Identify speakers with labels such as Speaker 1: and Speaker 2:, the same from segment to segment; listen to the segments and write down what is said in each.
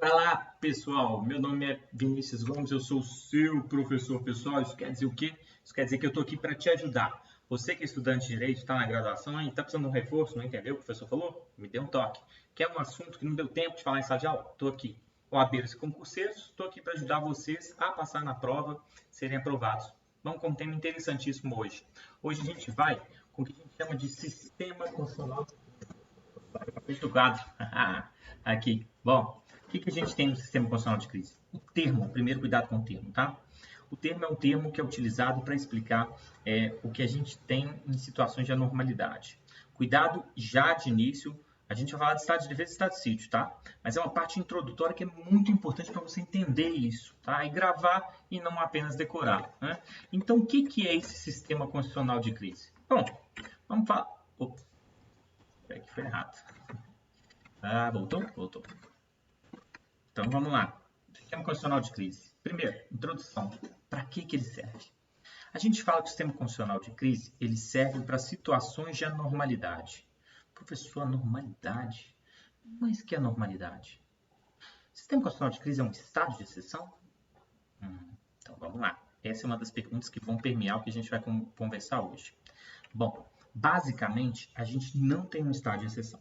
Speaker 1: Olá, pessoal. Meu nome é Vinícius Gomes, eu sou o seu professor pessoal. Isso quer dizer o quê? Isso quer dizer que eu estou aqui para te ajudar. Você que é estudante de Direito, está na graduação e está precisando de um reforço, não entendeu o que o professor falou? Me dê um toque. Quer um assunto que não deu tempo de falar em sala de aula? Estou aqui. OABeiros e concurseiros, estou aqui para ajudar vocês a passar na prova, serem aprovados. Vamos com um tema interessantíssimo hoje. Hoje a gente vai com o que a gente chama de Sistema Constitucional do quadro. Aqui. Bom, o que a gente tem no sistema constitucional de crise? O termo, primeiro cuidado com o termo, tá? O termo é um termo que é utilizado para explicar o que a gente tem em situações de anormalidade. Cuidado já de início, a gente vai falar de estado de defesa e estado de sítio, tá? Mas é uma parte introdutória que é muito importante para você entender isso, tá? E gravar e não apenas decorar, né? Então, o que é esse sistema constitucional de crise? Bom, vamos falar... Opa, peraí que foi errado. Voltou? Voltou. Então, vamos lá. Sistema constitucional de crise. Primeiro, introdução. Para que ele serve? A gente fala que o sistema constitucional de crise, ele serve para situações de anormalidade. Professor, anormalidade? Mas que anormalidade? O sistema constitucional de crise é um estado de exceção? Então, vamos lá. Essa é uma das perguntas que vão permear o que a gente vai conversar hoje. Bom, basicamente, a gente não tem um estado de exceção.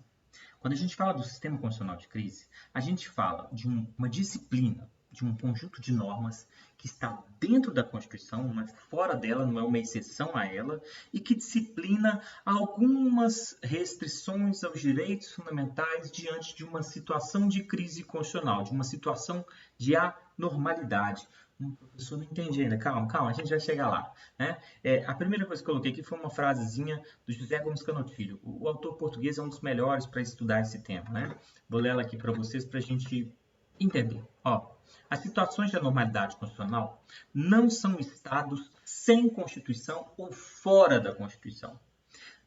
Speaker 1: Quando a gente fala do sistema constitucional de crise, a gente fala de uma disciplina, de um conjunto de normas que está dentro da Constituição, mas fora dela, não é uma exceção a ela, e que disciplina algumas restrições aos direitos fundamentais diante de uma situação de crise constitucional, de uma situação de anormalidade. O professor não entende ainda. Calma, a gente vai chegar lá. Né? A primeira coisa que eu coloquei aqui foi uma frasezinha do José Gomes Canotto Filho. O autor português é um dos melhores para estudar esse tema. Né? Vou ler ela aqui para vocês para a gente entender. As situações de anormalidade constitucional não são estados sem Constituição ou fora da Constituição,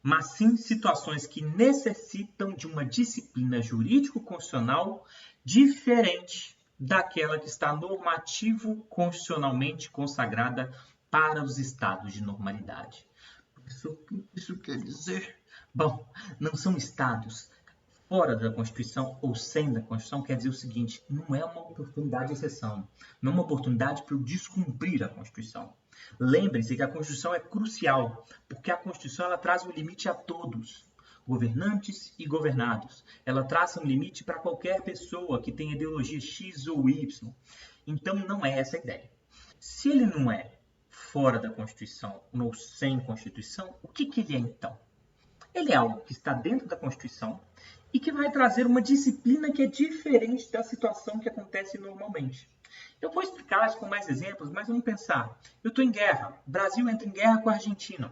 Speaker 1: mas sim situações que necessitam de uma disciplina jurídico-constitucional diferente daquela que está normativo constitucionalmente consagrada para os estados de normalidade. O que isso quer dizer? Bom, não são estados fora da Constituição ou sem da Constituição, quer dizer o seguinte, não é uma oportunidade de exceção, não é uma oportunidade para eu descumprir a Constituição. Lembre-se que a Constituição é crucial, porque a Constituição ela traz um limite a todos, governantes e governados. Ela traça um limite para qualquer pessoa que tenha ideologia X ou Y. Então, não é essa a ideia. Se ele não é fora da Constituição ou sem Constituição, o que ele é então? Ele é algo que está dentro da Constituição e que vai trazer uma disciplina que é diferente da situação que acontece normalmente. Eu vou explicar isso com mais exemplos, mas vamos pensar. Eu estou em guerra. O Brasil entra em guerra com a Argentina.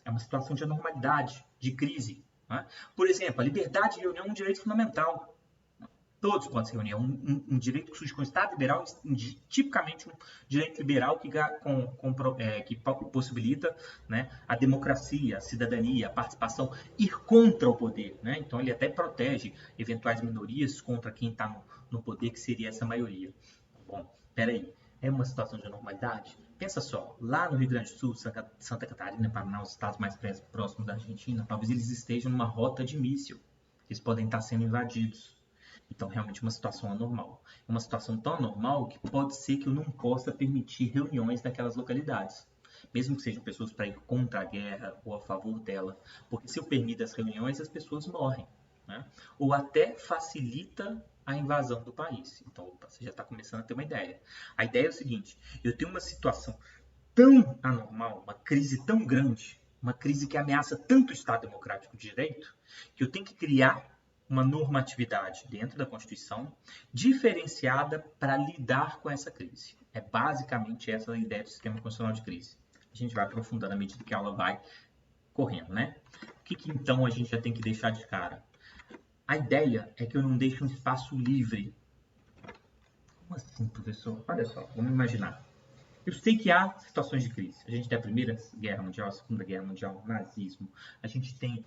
Speaker 1: É uma situação de anormalidade, de crise. Né? Por exemplo, a liberdade de reunião é um direito fundamental. Todos podem se reunir. É um direito que surge com o Estado liberal, tipicamente um direito liberal que possibilita, né, a democracia, a cidadania, a participação, ir contra o poder. Né? Então, ele até protege eventuais minorias contra quem está no poder, que seria essa maioria. Bom, peraí. É uma situação de anormalidade? Pensa só, lá no Rio Grande do Sul, Santa Catarina, Paraná, os estados mais próximos da Argentina, talvez eles estejam numa rota de míssil. Eles podem estar sendo invadidos. Então, realmente, uma situação anormal. É uma situação tão anormal que pode ser que eu não possa permitir reuniões naquelas localidades. Mesmo que sejam pessoas para ir contra a guerra ou a favor dela. Porque se eu permito as reuniões, as pessoas morrem. Né? Ou até facilita a invasão do país. Então, você já está começando a ter uma ideia. A ideia é o seguinte, eu tenho uma situação tão anormal, uma crise tão grande, uma crise que ameaça tanto o Estado Democrático de Direito, que eu tenho que criar uma normatividade dentro da Constituição diferenciada para lidar com essa crise. É basicamente essa a ideia do sistema constitucional de crise. A gente vai aprofundando à medida que a aula vai correndo, né? O que então a gente já tem que deixar de cara? A ideia é que eu não deixe um espaço livre. Como assim, professor? Olha só, vamos imaginar. Eu sei que há situações de crise. A gente tem a Primeira Guerra Mundial, a Segunda Guerra Mundial, o nazismo. A gente tem,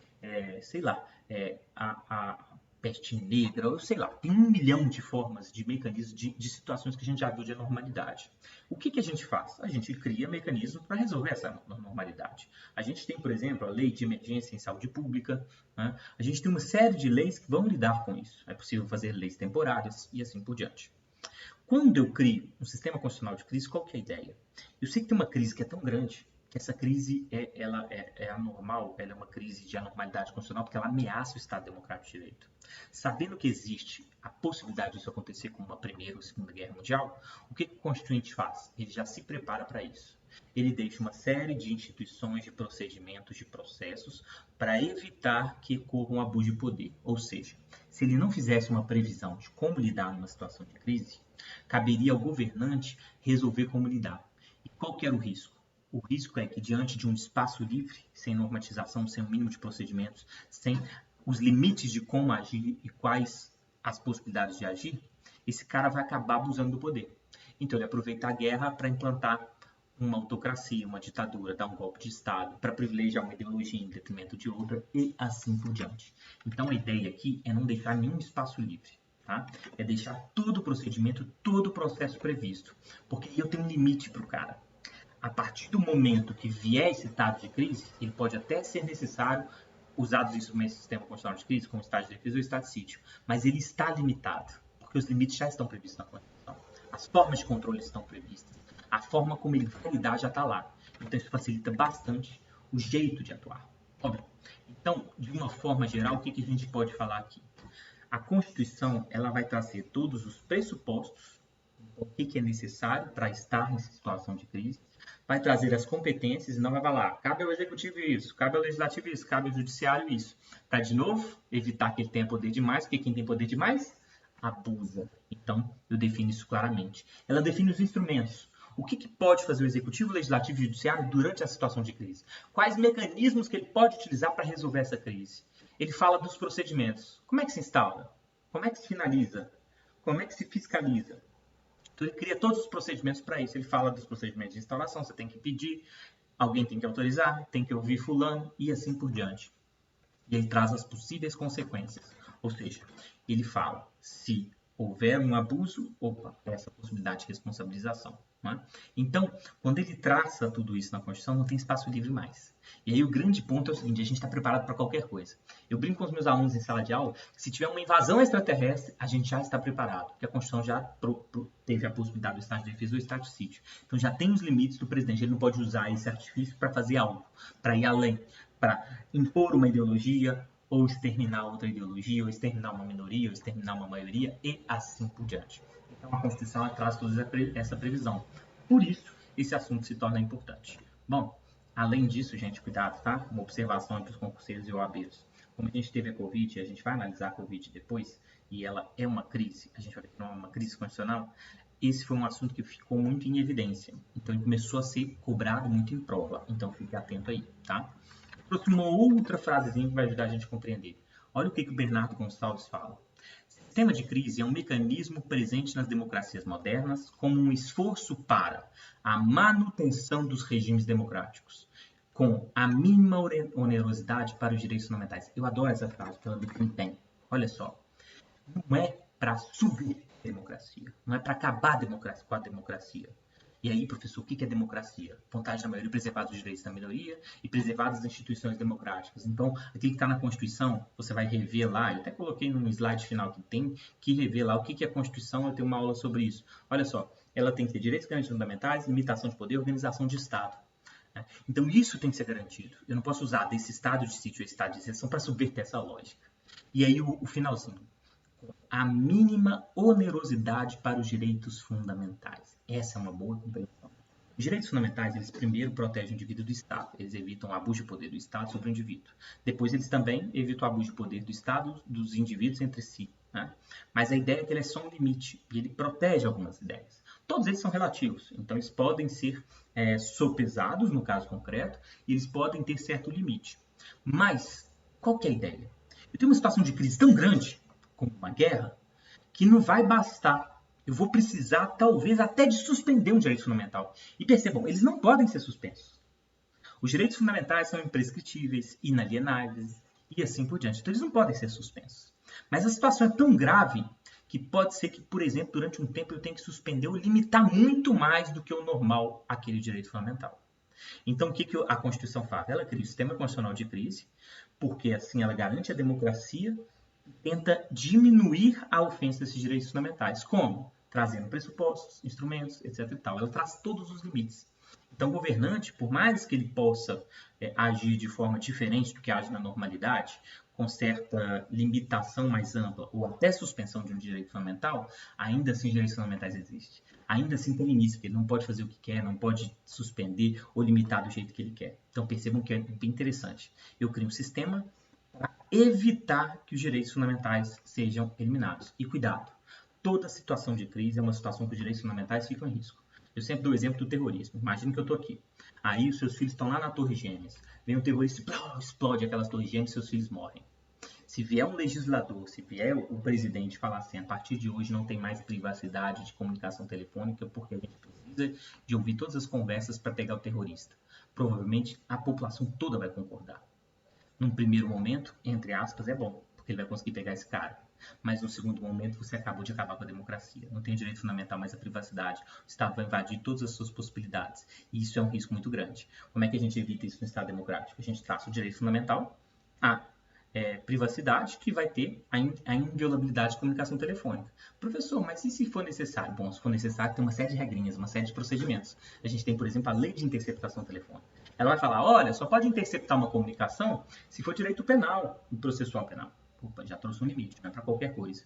Speaker 1: peste negra, ou sei lá, tem 1 milhão de formas, de mecanismos, de situações que a gente já viu de anormalidade. O que a gente faz? A gente cria mecanismos para resolver essa anormalidade. A gente tem, por exemplo, a Lei de Emergência em Saúde Pública, né? A gente tem uma série de leis que vão lidar com isso. É possível fazer leis temporárias e assim por diante. Quando eu crio um sistema constitucional de crise, qual que é a ideia? Eu sei que tem uma crise que é tão grande que essa crise ela é anormal, ela é uma crise de anormalidade constitucional porque ela ameaça o Estado Democrático de Direito. Sabendo que existe a possibilidade disso acontecer como uma Primeira ou Segunda Guerra Mundial, o que o Constituinte faz? Ele já se prepara para isso. Ele deixa uma série de instituições, de procedimentos, de processos para evitar que ocorra um abuso de poder. Ou seja, se ele não fizesse uma previsão de como lidar numa situação de crise, caberia ao governante resolver como lidar. E qual que era o risco? O risco é que, diante de um espaço livre, sem normatização, sem um mínimo de procedimentos, sem os limites de como agir e quais as possibilidades de agir, esse cara vai acabar abusando do poder. Então, ele aproveita a guerra para implantar uma autocracia, uma ditadura, dar um golpe de Estado, para privilegiar uma ideologia em detrimento de outra e assim por diante. Então, a ideia aqui é não deixar nenhum espaço livre. Tá? É deixar todo o procedimento, todo o processo previsto. Porque eu tenho um limite para o cara. A partir do momento que vier esse estado de crise, ele pode até ser necessário usar os instrumentos do sistema constitucional de crise, como o estado de defesa ou o estado de sítio, mas ele está limitado, porque os limites já estão previstos na Constituição. As formas de controle estão previstas. A forma como ele vai lidar já está lá. Então, isso facilita bastante o jeito de atuar. Óbvio. Então, de uma forma geral, o que a gente pode falar aqui? A Constituição ela vai trazer todos os pressupostos, o que é necessário para estar nessa situação de crise, vai trazer as competências e não vai falar, cabe ao Executivo isso, cabe ao Legislativo isso, cabe ao Judiciário isso. Para, de novo, evitar que ele tenha poder demais, porque quem tem poder demais, abusa. Então, eu defino isso claramente. Ela define os instrumentos. O que pode fazer o Executivo, o Legislativo e o Judiciário durante a situação de crise? Quais mecanismos que ele pode utilizar para resolver essa crise? Ele fala dos procedimentos. Como é que se instaura? Como é que se finaliza? Como é que se fiscaliza? Então, ele cria todos os procedimentos para isso. Ele fala dos procedimentos de instauração, você tem que pedir, alguém tem que autorizar, tem que ouvir fulano e assim por diante. E ele traz as possíveis consequências. Ou seja, ele fala, se houver um abuso, opa, essa possibilidade de responsabilização. Né? Então, quando ele traça tudo isso na Constituição, não tem espaço livre mais. E aí o grande ponto é o seguinte, a gente está preparado para qualquer coisa. Eu brinco com os meus alunos em sala de aula, que se tiver uma invasão extraterrestre, a gente já está preparado, porque a Constituição já teve a possibilidade do estado de defesa ou do estado de sítio. Então já tem os limites do presidente, ele não pode usar esse artifício para fazer algo, para ir além, para impor uma ideologia, ou exterminar outra ideologia, ou exterminar uma minoria, ou exterminar uma maioria, e assim por diante. Então, a Constituição traz toda essa previsão. Por isso, esse assunto se torna importante. Bom, além disso, gente, cuidado, tá? Uma observação para os concurseiros e OABs. Como a gente teve a Covid, a gente vai analisar a Covid depois, e ela é uma crise, a gente vai ver que não é uma crise constitucional, esse foi um assunto que ficou muito em evidência. Então, ele começou a ser cobrado muito em prova. Então, fique atento aí, tá? Trouxe uma outra frasezinha que vai ajudar a gente a compreender. Olha o que o Bernardo Gonçalves fala. Sistema de crise é um mecanismo presente nas democracias modernas como um esforço para a manutenção dos regimes democráticos, com a mínima onerosidade para os direitos fundamentais. Eu adoro essa frase, porque ela define bem. Olha só, não é para subir a democracia, não é para acabar com a democracia. E aí, professor, o que é democracia? Vontade da maioria, preservar os direitos da minoria e preservar as instituições democráticas. Então, aquilo que está na Constituição, você vai rever lá, eu até coloquei no slide final que tem que rever lá o que é a Constituição, eu tenho uma aula sobre isso. Olha só, ela tem que ter direitos garantidos fundamentais, limitação de poder, organização de Estado. Então, isso tem que ser garantido. Eu não posso usar desse estado de sítio ou estado de exceção para subverter essa lógica. E aí, o finalzinho. A mínima onerosidade para os direitos fundamentais. Essa é uma boa compreensão. Os direitos fundamentais, eles primeiro protegem o indivíduo do Estado. Eles evitam o abuso de poder do Estado sobre o indivíduo. Depois, eles também evitam o abuso de poder do Estado dos indivíduos entre si. Né? Mas a ideia é que ele é só um limite. E ele protege algumas ideias. Todos eles são relativos. Então, eles podem ser sopesados, no caso concreto, e eles podem ter certo limite. Mas, qual que é a ideia? Eu tenho uma situação de crise tão grande, como uma guerra, que não vai bastar. Eu vou precisar, talvez, até de suspender um direito fundamental. E percebam, eles não podem ser suspensos. Os direitos fundamentais são imprescritíveis, inalienáveis e assim por diante. Então, eles não podem ser suspensos. Mas a situação é tão grave que pode ser que, por exemplo, durante um tempo eu tenha que suspender ou limitar muito mais do que o normal aquele direito fundamental. Então, o que a Constituição faz? Ela cria o sistema constitucional de crise, porque assim ela garante a democracia e tenta diminuir a ofensa desses direitos fundamentais. Como? Trazendo pressupostos, instrumentos, etc. e tal. Ela traz todos os limites. Então, o governante, por mais que ele possa agir de forma diferente do que age na normalidade, com certa limitação mais ampla ou até suspensão de um direito fundamental, ainda assim os direitos fundamentais existem. Ainda assim tem limites, porque ele não pode fazer o que quer, não pode suspender ou limitar do jeito que ele quer. Então percebam que é bem interessante. Eu crio um sistema para evitar que os direitos fundamentais sejam eliminados. E cuidado, toda situação de crise é uma situação que os direitos fundamentais ficam em risco. Eu sempre dou o exemplo do terrorismo. Imagina que eu estou aqui. Aí os seus filhos estão lá na Torre Gêmeas. Vem um terrorista e explode aquelas torres gêmeas e seus filhos morrem. Se vier um legislador, se vier o presidente falar assim, a partir de hoje não tem mais privacidade de comunicação telefônica porque a gente precisa de ouvir todas as conversas para pegar o terrorista. Provavelmente a população toda vai concordar. Num primeiro momento, entre aspas, é bom, porque ele vai conseguir pegar esse cara. Mas no segundo momento, você acabou de acabar com a democracia. Não tem direito fundamental mais à privacidade. O Estado vai invadir todas as suas possibilidades. E isso é um risco muito grande. Como é que a gente evita isso no Estado democrático? A gente traça o direito fundamental a privacidade, que vai ter a inviolabilidade de comunicação telefônica. Professor, mas e se for necessário? Bom, se for necessário, tem uma série de regrinhas, uma série de procedimentos. A gente tem, por exemplo, a lei de interceptação telefônica. Ela vai falar, olha, só pode interceptar uma comunicação se for direito penal e processual penal. Opa, já trouxe um limite, não é para qualquer coisa.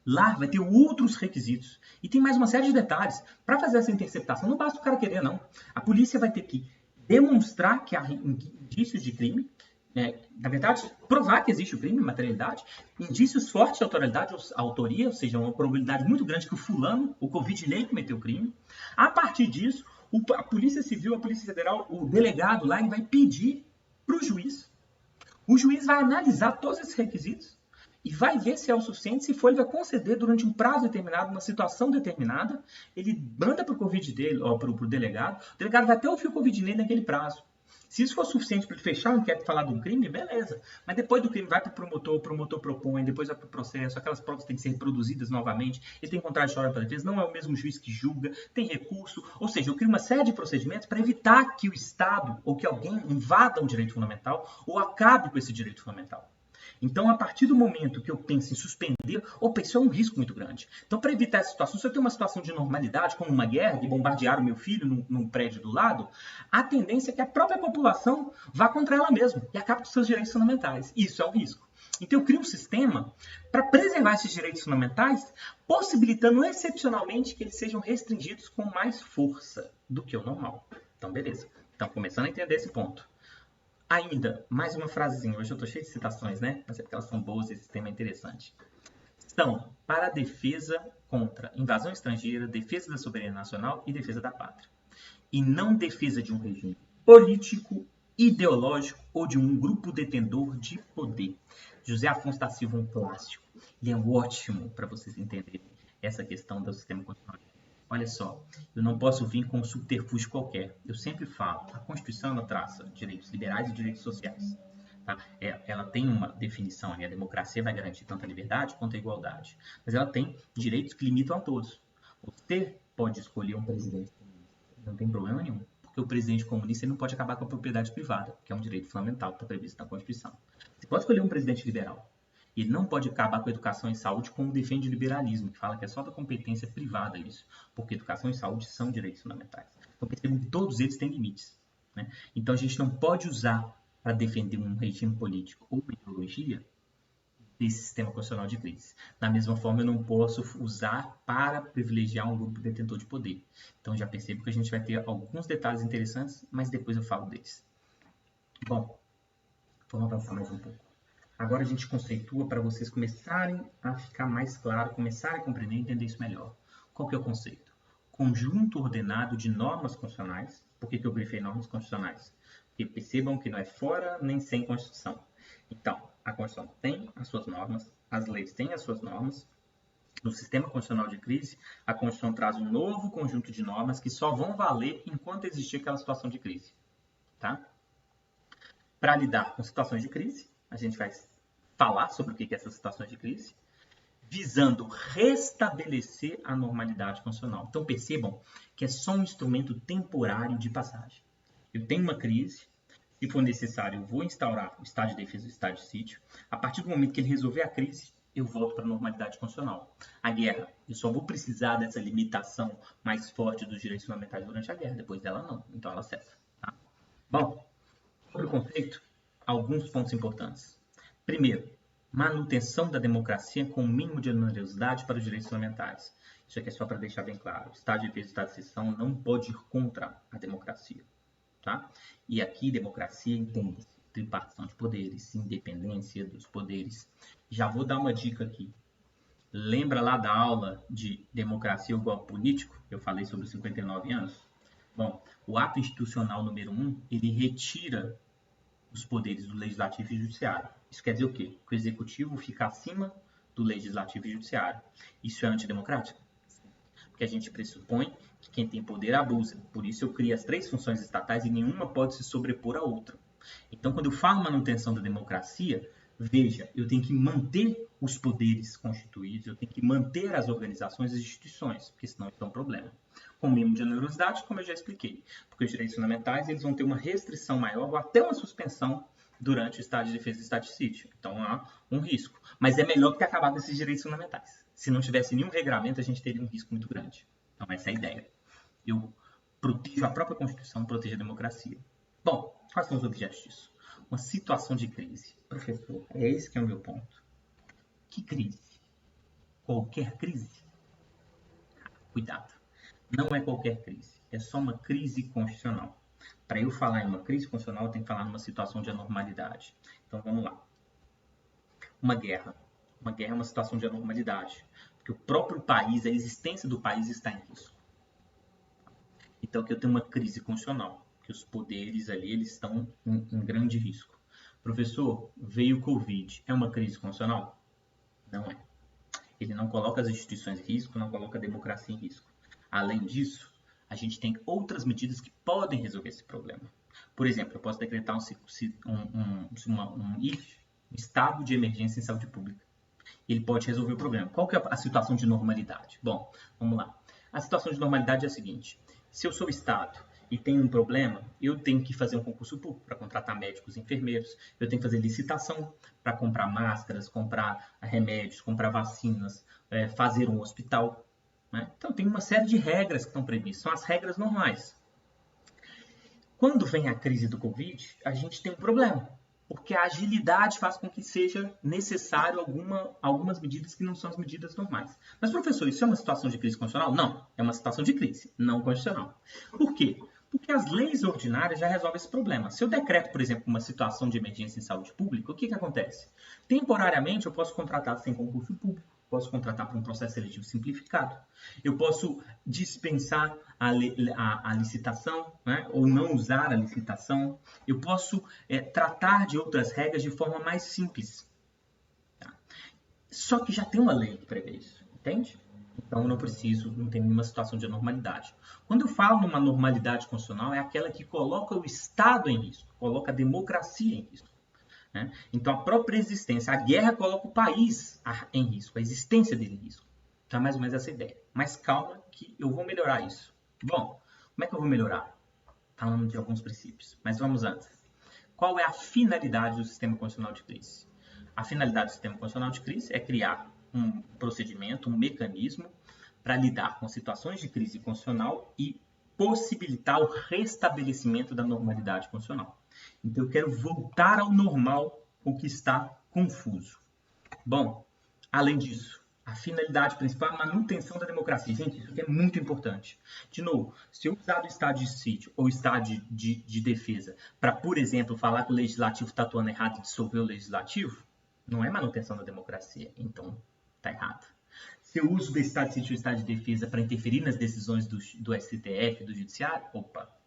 Speaker 1: Lá vai ter outros requisitos. E tem mais uma série de detalhes. Para fazer essa interceptação, não basta o cara querer, não. A polícia vai ter que demonstrar que há indícios de crime, na verdade, provar que existe o crime, materialidade, indícios fortes de autoria, ou seja, uma probabilidade muito grande que o fulano, o Covidinei, cometeu o crime. A partir disso, a Polícia Civil, a Polícia Federal, o delegado lá, ele vai pedir para o juiz. O juiz vai analisar todos esses requisitos e vai ver se é o suficiente. Se for, ele vai conceder durante um prazo determinado, uma situação determinada. Ele manda para o Covid dele, ou para o delegado. O delegado vai até ouvir o Covid nele naquele prazo. Se isso for suficiente para ele fechar um inquérito e falar de um crime, beleza. Mas depois do crime vai para o promotor propõe, depois vai para o processo, aquelas provas têm que ser reproduzidas novamente, ele tem contraditório para a defesa, não é o mesmo juiz que julga, tem recurso. Ou seja, eu crio uma série de procedimentos para evitar que o Estado ou que alguém invada um direito fundamental ou acabe com esse direito fundamental. Então, a partir do momento que eu penso em suspender, opa, isso é um risco muito grande. Então, para evitar essa situação, se eu tenho uma situação de normalidade, como uma guerra, de bombardear o meu filho num prédio do lado, a tendência é que a própria população vá contra ela mesma e acabe com seus direitos fundamentais. Isso é um risco. Então, eu crio um sistema para preservar esses direitos fundamentais, possibilitando excepcionalmente que eles sejam restringidos com mais força do que o normal. Então, beleza. Então, começando a entender esse ponto. Ainda, mais uma frasezinha. Hoje eu estou cheio de citações, né? Mas é porque elas são boas e esse tema é interessante. São para a defesa contra invasão estrangeira, defesa da soberania nacional e defesa da pátria. E não defesa de um regime político, ideológico ou de um grupo detentor de poder. José Afonso da Silva, um clássico. Ele é ótimo para vocês entenderem essa questão do sistema constitucional. Olha só, eu não posso vir com um subterfúgio qualquer. Eu sempre falo, a Constituição ela traça direitos liberais e direitos sociais. Tá? Ela tem uma definição, a democracia vai garantir tanto a liberdade quanto a igualdade. Mas ela tem direitos que limitam a todos. Você pode escolher um presidente comunista, não tem problema nenhum. Porque o presidente comunista ele não pode acabar com a propriedade privada, que é um direito fundamental que está previsto na Constituição. Você pode escolher um presidente liberal. Ele não pode acabar com a educação e saúde como defende o liberalismo, que fala que é só da competência privada isso, porque educação e saúde são direitos fundamentais. Então percebam que todos eles têm limites. Né? Então a gente não pode usar para defender um regime político ou uma ideologia desse sistema constitucional de crise. Da mesma forma, eu não posso usar para privilegiar um grupo detentor de poder. Então já percebo que a gente vai ter alguns detalhes interessantes, mas depois eu falo deles. Bom, vamos avançar mais um pouco. Agora a gente conceitua para vocês começarem a ficar mais claro, começarem a compreender e entender isso melhor. Qual que é o conceito? Conjunto ordenado de normas constitucionais. Por que eu grifei normas constitucionais? Porque percebam que não é fora nem sem Constituição. Então, a Constituição tem as suas normas, as leis têm as suas normas. No sistema constitucional de crise, a Constituição traz um novo conjunto de normas que só vão valer enquanto existir aquela situação de crise. Tá? Para lidar com situações de crise, a gente vai falar sobre o que é essas situações de crise, visando restabelecer a normalidade constitucional. Então percebam que é só um instrumento temporário de passagem. Eu tenho uma crise, se for necessário, eu vou instaurar o estado de defesa e o estado de sítio. A partir do momento que ele resolver a crise, eu volto para a normalidade constitucional. A guerra, eu só vou precisar dessa limitação mais forte dos direitos fundamentais durante a guerra, depois dela não. Então ela cessa. Tá? Bom, sobre o conceito, alguns pontos importantes. Primeiro, manutenção da democracia com o mínimo de onerosidade para os direitos fundamentais. Isso aqui é só para deixar bem claro. O estado de defesa e o estado de exceção não pode ir contra a democracia. Tá? E aqui, democracia entende tripartição de poderes, independência dos poderes. Já vou dar uma dica aqui. Lembra lá da aula de democracia ou golpe político? Eu falei sobre os 59 anos? Bom, o ato institucional número 1, ele retira os poderes do legislativo e judiciário. Isso quer dizer o quê? Que o executivo fica acima do legislativo e judiciário. Isso é antidemocrático? Porque a gente pressupõe que quem tem poder abusa. Por isso eu crio as 3 funções estatais e nenhuma pode se sobrepor à outra. Então, quando eu falo manutenção da democracia, veja, eu tenho que manter os poderes constituídos, eu tenho que manter as organizações e as instituições, porque senão isso é um problema. Com o mínimo de onerosidade, como eu já expliquei. Porque os direitos fundamentais eles vão ter uma restrição maior ou até uma suspensão durante o estado de defesa e estado de sítio. Então há um risco. Mas é melhor do que acabar com esses direitos fundamentais. Se não tivesse nenhum regramento, a gente teria um risco muito grande. Então essa é a ideia. Eu protejo a própria Constituição, protejo a democracia. Bom, quais são os objetos disso? Uma situação de crise. Professor, é esse que é o meu ponto. Que crise? Qualquer crise? Cuidado. Não é qualquer crise. É só uma crise constitucional. Para eu falar em uma crise constitucional, eu tenho que falar numa situação de anormalidade. Então, vamos lá. Uma guerra. Uma guerra é uma situação de anormalidade. Porque o próprio país, a existência do país está em risco. Então, aqui eu tenho uma crise constitucional. Que os poderes ali eles estão em grande risco. Professor, veio o Covid. É uma crise constitucional? Não é. Ele não coloca as instituições em risco, não coloca a democracia em risco. Além disso, a gente tem outras medidas que podem resolver esse problema. Por exemplo, eu posso decretar um estado de emergência em saúde pública. Ele pode resolver o problema. Qual que é a situação de normalidade? Bom, vamos lá. A situação de normalidade é a seguinte. Se eu sou Estado e tenho um problema, eu tenho que fazer um concurso público para contratar médicos e enfermeiros. Eu tenho que fazer licitação para comprar máscaras, comprar remédios, comprar vacinas, fazer um hospital. Né? Então, tem uma série de regras que estão previstas. São as regras normais. Quando vem a crise do Covid, a gente tem um problema. Porque a agilidade faz com que seja necessário algumas medidas que não são as medidas normais. Mas, professor, isso é uma situação de crise constitucional? Não, é uma situação de crise, não constitucional. Por quê? Porque as leis ordinárias já resolvem esse problema. Se eu decreto, por exemplo, uma situação de emergência em saúde pública, o que acontece? Temporariamente, eu posso contratar sem concurso público, posso contratar por um processo seletivo simplificado, eu posso dispensar a licitação, né? Ou não usar a licitação, eu posso tratar de outras regras de forma mais simples. Tá? Só que já tem uma lei que prevê isso, entende? Então, eu não tem nenhuma situação de anormalidade. Quando eu falo numa normalidade constitucional, é aquela que coloca o Estado em risco, coloca a democracia em risco. Né? Então, a própria existência, a guerra coloca o país em risco, a existência dele em risco. Então, é mais ou menos essa ideia. Mas calma que eu vou melhorar isso. Bom, como é que eu vou melhorar? Falando de alguns princípios. Mas vamos antes. Qual é a finalidade do sistema constitucional de crise? A finalidade do sistema constitucional de crise é criar um procedimento, um mecanismo para lidar com situações de crise constitucional e possibilitar o restabelecimento da normalidade constitucional. Então, eu quero voltar ao normal, o que está confuso. Bom, além disso, a finalidade principal é a manutenção da democracia. Gente, isso aqui é muito importante. De novo, se eu usar do estado de sítio ou estado de defesa para, por exemplo, falar que o legislativo está atuando errado e dissolver o legislativo, não é manutenção da democracia. Então, está errado. Se eu uso do estado de sítio ou estado de defesa para interferir nas decisões do STF, do Judiciário,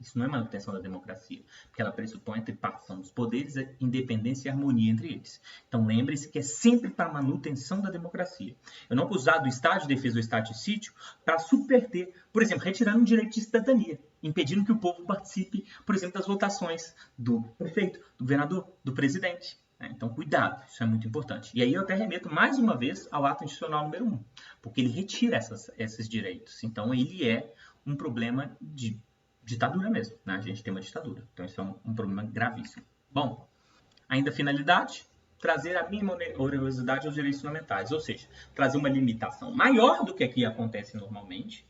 Speaker 1: isso não é manutenção da democracia, porque ela pressupõe a tripartição dos poderes, a independência e a harmonia entre eles. Então, lembre-se que é sempre para a manutenção da democracia. Eu não vou usar do estado de defesa ou estado de sítio para subverter, por exemplo, retirando o direito de cidadania, impedindo que o povo participe, por exemplo, das votações do prefeito, do governador, do presidente. né? Então, cuidado, isso é muito importante. E aí eu até remeto mais uma vez ao ato institucional número 1, porque ele retira esses direitos. Então, ele é um problema de ditadura mesmo, né? A gente tem uma ditadura. Então, isso é um problema gravíssimo. Bom, ainda a finalidade, trazer a mínima onerosidade aos direitos fundamentais, ou seja, trazer uma limitação maior do que aqui acontece normalmente,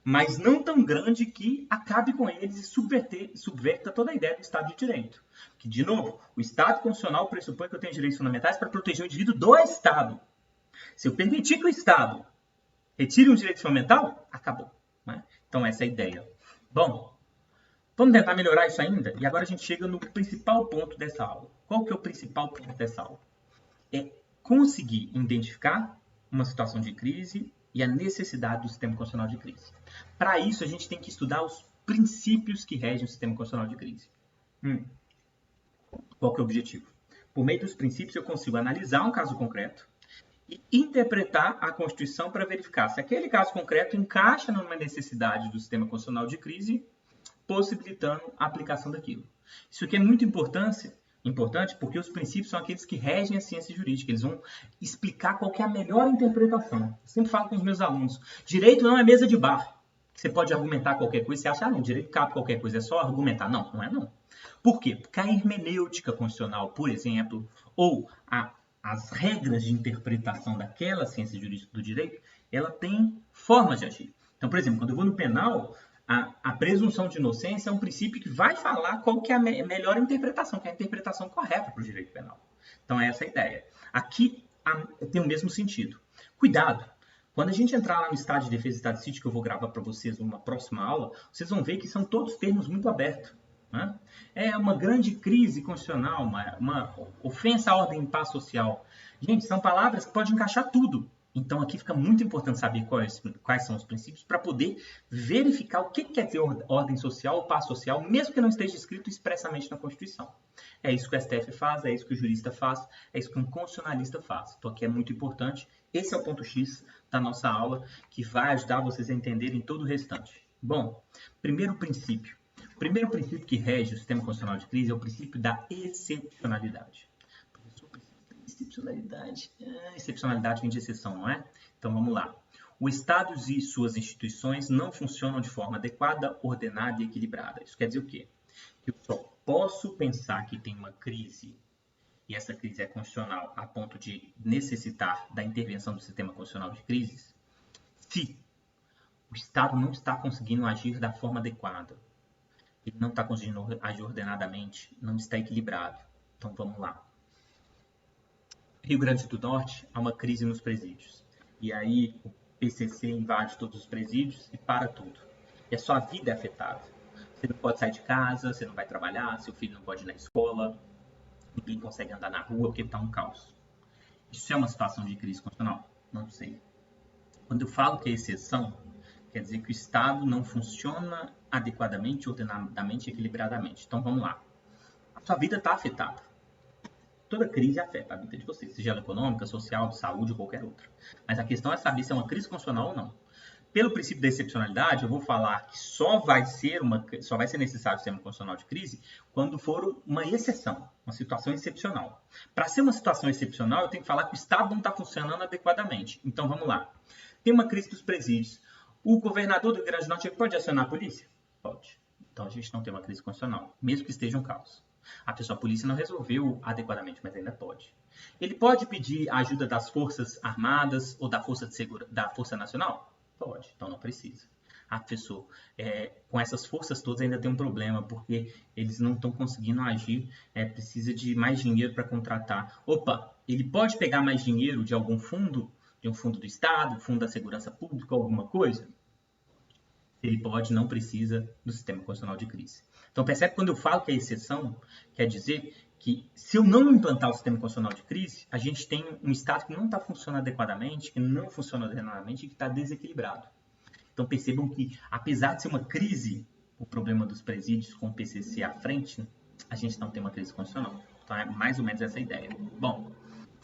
Speaker 1: mas não tão grande que acabe com eles e subverta toda a ideia do Estado de Direito. Que, de novo, o Estado constitucional pressupõe que eu tenho direitos fundamentais para proteger o indivíduo do Estado. Se eu permitir que o Estado retire um direito fundamental, acabou, né? Então, essa é a ideia. Bom, vamos tentar melhorar isso ainda? E agora a gente chega no principal ponto dessa aula. Qual que é o principal ponto dessa aula? É conseguir identificar uma situação de crise e a necessidade do sistema constitucional de crise. Para isso, a gente tem que estudar os princípios que regem o sistema constitucional de crise. Qual que é o objetivo? Por meio dos princípios, eu consigo analisar um caso concreto e interpretar a Constituição para verificar se aquele caso concreto encaixa numa necessidade do sistema constitucional de crise, possibilitando a aplicação daquilo. Isso aqui é muito importante porque os princípios são aqueles que regem a ciência jurídica. Eles vão explicar qual que é a melhor interpretação. Eu sempre falo com os meus alunos, direito não é mesa de bar. Você pode argumentar qualquer coisa, você acha, não, direito cabe qualquer coisa, é só argumentar. Não, não é não. Por quê? Porque a hermenêutica constitucional, por exemplo, ou as regras de interpretação daquela ciência jurídica do direito, ela tem formas de agir. Então, por exemplo, quando eu vou no penal, a presunção de inocência é um princípio que vai falar qual que é a melhor interpretação, que é a interpretação correta para o direito penal. Então, é essa a ideia. Aqui tem o mesmo sentido. Cuidado! Quando a gente entrar lá no Estado de Defesa e Estado de Sítio, que eu vou gravar para vocês numa próxima aula, vocês vão ver que são todos termos muito abertos, né? É uma grande crise constitucional, uma ofensa à ordem e paz social. Gente, são palavras que podem encaixar tudo. Então, aqui fica muito importante saber quais são os princípios para poder verificar o que quer dizer ordem social ou paz social, mesmo que não esteja escrito expressamente na Constituição. É isso que o STF faz, é isso que o jurista faz, é isso que um constitucionalista faz. Então, aqui é muito importante. Esse é o ponto X da nossa aula, que vai ajudar vocês a entenderem todo o restante. Bom, primeiro princípio. O primeiro princípio que rege o sistema constitucional de crise é o princípio da excepcionalidade. Excepcionalidade vem de exceção, não é? Então vamos lá. O Estado e suas instituições não funcionam de forma adequada, ordenada e equilibrada. Isso quer dizer o quê? Que eu só posso pensar que tem uma crise e essa crise é constitucional a ponto de necessitar da intervenção do sistema constitucional de crises se o Estado não está conseguindo agir da forma adequada, ele não está conseguindo agir ordenadamente, não está equilibrado. Então vamos lá. Rio Grande do Norte, há uma crise nos presídios. E aí o PCC invade todos os presídios e para tudo. E a sua vida é afetada. Você não pode sair de casa, você não vai trabalhar, seu filho não pode ir na escola, ninguém consegue andar na rua porque está um caos. Isso é uma situação de crise constitucional? Não sei. Quando eu falo que é exceção, quer dizer que o Estado não funciona adequadamente, ordenadamente e equilibradamente. Então vamos lá. A sua vida está afetada. Toda crise afeta a vida de vocês, seja ela econômica, social, de saúde ou qualquer outra. Mas a questão é saber se é uma crise constitucional ou não. Pelo princípio da excepcionalidade, eu vou falar que só vai ser necessário o sistema constitucional de crise quando for uma exceção, uma situação excepcional. Para ser uma situação excepcional, eu tenho que falar que o Estado não está funcionando adequadamente. Então vamos lá. Tem uma crise dos presídios. O governador do Rio Grande do Norte pode acionar a polícia? Pode. Então a gente não tem uma crise constitucional, mesmo que esteja um caos. A polícia não resolveu adequadamente, mas ainda pode. Ele pode pedir a ajuda das Forças Armadas ou da Força Nacional? Pode, então não precisa. A pessoa, com essas forças todas, ainda tem um problema, porque eles não estão conseguindo agir, precisa de mais dinheiro para contratar. Opa, ele pode pegar mais dinheiro de algum fundo, de um fundo do Estado, fundo da Segurança Pública, alguma coisa? Ele pode, não precisa do sistema constitucional de crise. Então, percebe que quando eu falo que é exceção, quer dizer que se eu não implantar o sistema constitucional de crise, a gente tem um Estado que não está funcionando adequadamente, que não funciona ordenadamente e que está desequilibrado. Então, percebam que, apesar de ser uma crise, o problema dos presídios com o PCC à frente, a gente não tem uma crise constitucional. Então, é mais ou menos essa a ideia. Bom,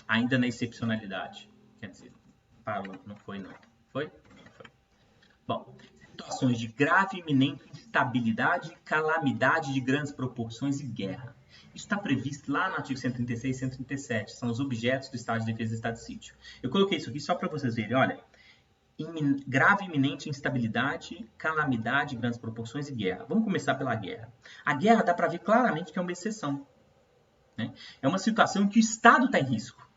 Speaker 1: ainda na excepcionalidade, quer dizer, parou, não foi não. Foi? Não foi. Bom, situações de grave e iminente instabilidade, calamidade de grandes proporções e guerra. Isso está previsto lá no artigo 136 e 137, são os objetos do estado de defesa e estado de sítio. Eu coloquei isso aqui só para vocês verem, olha, grave e iminente instabilidade, calamidade, grandes proporções e guerra. Vamos começar pela guerra. A guerra dá para ver claramente que é uma exceção. Né? É uma situação em que o Estado está em risco.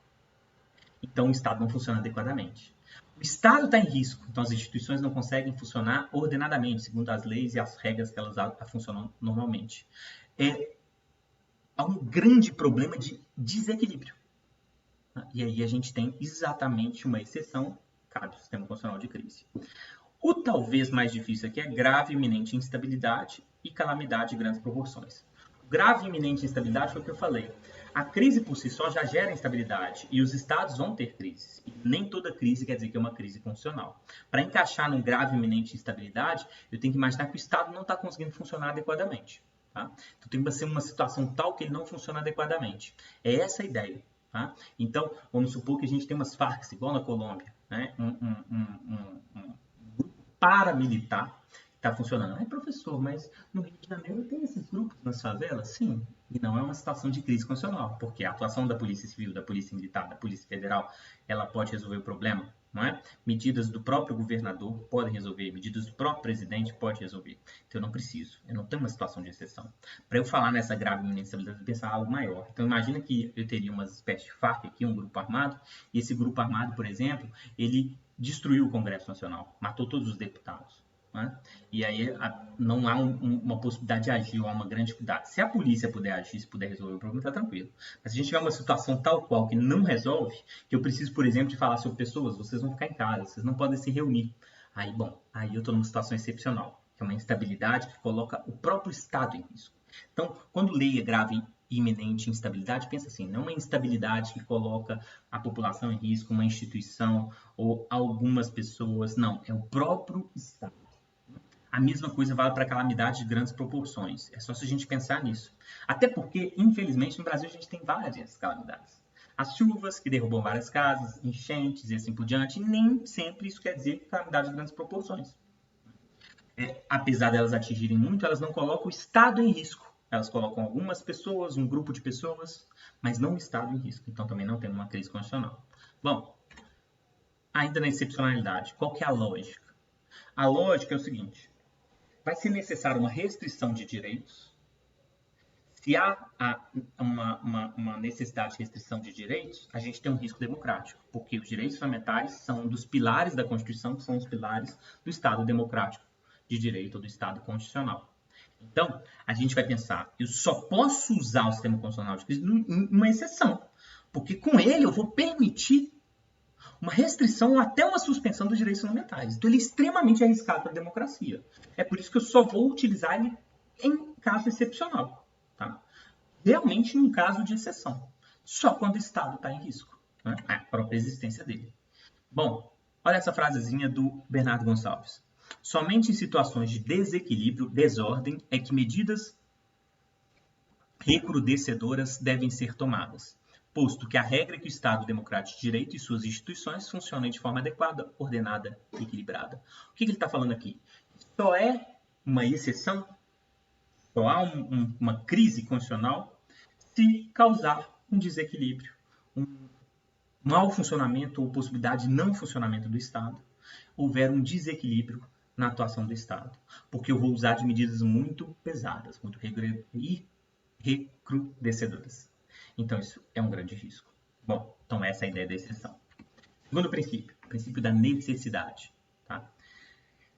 Speaker 1: Então o Estado não funciona adequadamente. O Estado está em risco, então as instituições não conseguem funcionar ordenadamente, segundo as leis e as regras que elas funcionam normalmente. Há um grande problema de desequilíbrio. E aí a gente tem exatamente uma exceção, cabe o sistema constitucional de crise. O talvez mais difícil aqui é grave e iminente instabilidade e calamidade de grandes proporções. Grave e iminente instabilidade foi o que eu falei. A crise por si só já gera instabilidade e os estados vão ter crises. E nem toda crise quer dizer que é uma crise funcional. Para encaixar num grave e iminente instabilidade, eu tenho que imaginar que o estado não está conseguindo funcionar adequadamente. Tá? Então tem que ser uma situação tal que ele não funciona adequadamente. É essa a ideia. Tá? Então, vamos supor que a gente tem umas Farc, igual na Colômbia, né? um grupo paramilitar está funcionando. Ai, professor, mas no Rio de Janeiro tem esses grupos nas favelas? Sim, e não é uma situação de crise constitucional, porque a atuação da Polícia Civil, da Polícia Militar, da Polícia Federal, ela pode resolver o problema, não é? Medidas do próprio governador podem resolver, medidas do próprio presidente podem resolver. Então eu não preciso, eu não tenho uma situação de exceção. Para eu falar nessa grave instabilidade, eu pensar algo maior. Então imagina que eu teria uma espécie de Farc aqui, um grupo armado, e esse grupo armado, por exemplo, ele destruiu o Congresso Nacional, matou todos os deputados. Né? E aí não há uma possibilidade de agir, ou há uma grande dificuldade. Se a polícia puder agir, se puder resolver o problema, está tranquilo. Mas se a gente tiver uma situação tal qual que não resolve, que eu preciso, por exemplo, de falar sobre pessoas, vocês vão ficar em casa, vocês não podem se reunir. Aí eu estou numa situação excepcional, que é uma instabilidade que coloca o próprio Estado em risco. Então, quando leia grave e iminente instabilidade, pensa assim, não é uma instabilidade que coloca a população em risco, uma instituição ou algumas pessoas, não, é o próprio Estado. A mesma coisa vale para calamidade de grandes proporções. É só se a gente pensar nisso. Até porque, infelizmente, no Brasil a gente tem várias calamidades. As chuvas que derrubam várias casas, enchentes e assim por diante, e nem sempre isso quer dizer calamidade de grandes proporções. Apesar delas atingirem muito, elas não colocam o Estado em risco. Elas colocam algumas pessoas, um grupo de pessoas, mas não o Estado em risco. Então também não tem uma crise constitucional. Bom, ainda na excepcionalidade, qual que é a lógica? A lógica é o seguinte. Vai ser necessária uma restrição de direitos. Se há uma necessidade de restrição de direitos, a gente tem um risco democrático, porque os direitos fundamentais são um dos pilares da Constituição, que são os pilares do Estado democrático de direito ou do Estado constitucional. Então, a gente vai pensar, eu só posso usar o sistema constitucional de crise em uma exceção, porque com ele eu vou permitir uma restrição ou até uma suspensão dos direitos fundamentais. Então ele é extremamente arriscado para a democracia. É por isso que eu só vou utilizar ele em caso excepcional. Tá? Realmente num caso de exceção. Só quando o Estado está em risco. Né? A própria existência dele. Bom, olha essa frasezinha do Bernardo Gonçalves. Somente em situações de desequilíbrio, desordem, é que medidas recrudescedoras devem ser tomadas, posto que a regra é que o Estado democrático de direito e suas instituições funcionem de forma adequada, ordenada e equilibrada. O que ele está falando aqui? Só é uma exceção, só há uma crise constitucional se causar um desequilíbrio, um mau funcionamento ou possibilidade de não funcionamento do Estado, houver um desequilíbrio na atuação do Estado. Porque eu vou usar de medidas muito pesadas, muito recrudescedoras. Então, isso é um grande risco. Bom, então essa é a ideia da exceção. Segundo princípio, o princípio da necessidade. Tá?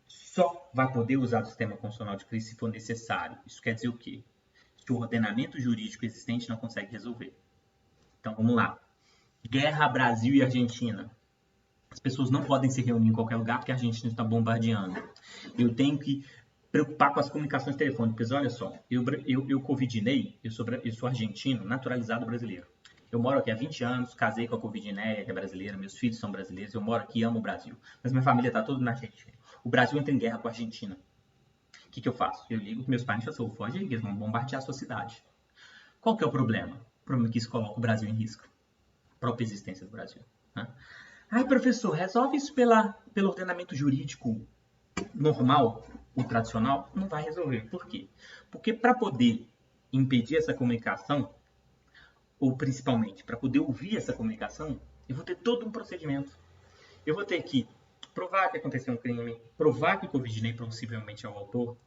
Speaker 1: Só vai poder usar o sistema constitucional de crise se for necessário. Isso quer dizer o quê? Se o ordenamento jurídico existente não consegue resolver. Então, vamos lá. Guerra Brasil e Argentina. As pessoas não podem se reunir em qualquer lugar porque a Argentina está bombardeando. Eu tenho que preocupar com as comunicações telefônicas. Olha só, eu covidinei, eu sou argentino, naturalizado brasileiro. Eu moro aqui há 20 anos, casei com a covidinéia, que é brasileira, meus filhos são brasileiros, eu moro aqui e amo o Brasil. Mas minha família está toda na Argentina. O Brasil entra em guerra com a Argentina. O que eu faço? Eu ligo para meus pais e falo assim, foge aí, eles vão bombardear a sua cidade. Qual que é o problema? O problema é que isso coloca o Brasil em risco. A própria existência do Brasil. Né? Ai, professor, resolve isso pelo ordenamento jurídico normal, o tradicional? Não vai resolver. Por quê? Porque para poder impedir essa comunicação, ou principalmente para poder ouvir essa comunicação, eu vou ter todo um procedimento. Eu vou ter que provar que aconteceu um crime, provar que o Covidinei possivelmente é o autor,